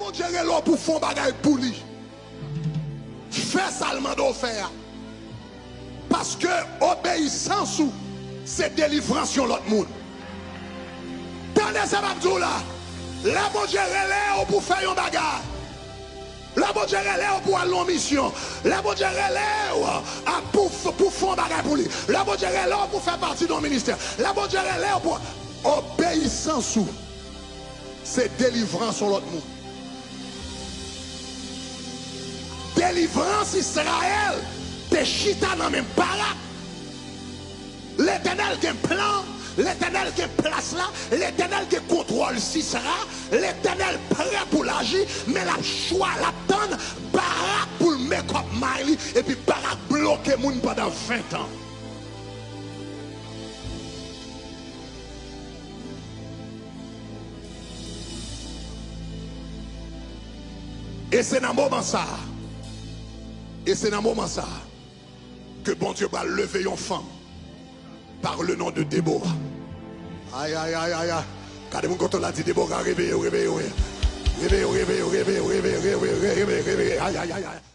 bon Dieu est là pour faire des bagages pour lui. Fais ça le mandat faire. Parce que obéissance, c'est délivrance sur l'autre monde. Tendez ça, Mabdou là. La bon Dieu est là pour faire un bagage. La bon Dieu est là pour aller en mission. La bon Dieu est là pour faire un bagage pour lui. La bon Dieu est là pour faire partie de ministère. La bon Dieu est là pour obéissance, c'est délivrance sur l'autre monde. Délivrance Israël, t'es chita dans même barak. L'Éternel qui plan, l'Éternel qui place là, l'Éternel qui contrôle Sisera, l'Éternel prêt pour l'agir, mais la choix, la donne, barak pour le make-up Miley, et puis barak bloqué moun pendant 20 ans. Et c'est dans le moment ça. Et c'est dans le moment ça que bon Dieu va lever une femme par le nom de Déborah. Aïe, aïe, aïe, aïe, aïe. Quand on l'a dit Déborah, réveillez, réveillez, réveillez, réveillez, réveillez, réveillez, réveillez, réveillez, aïe, aïe, aïe, aïe.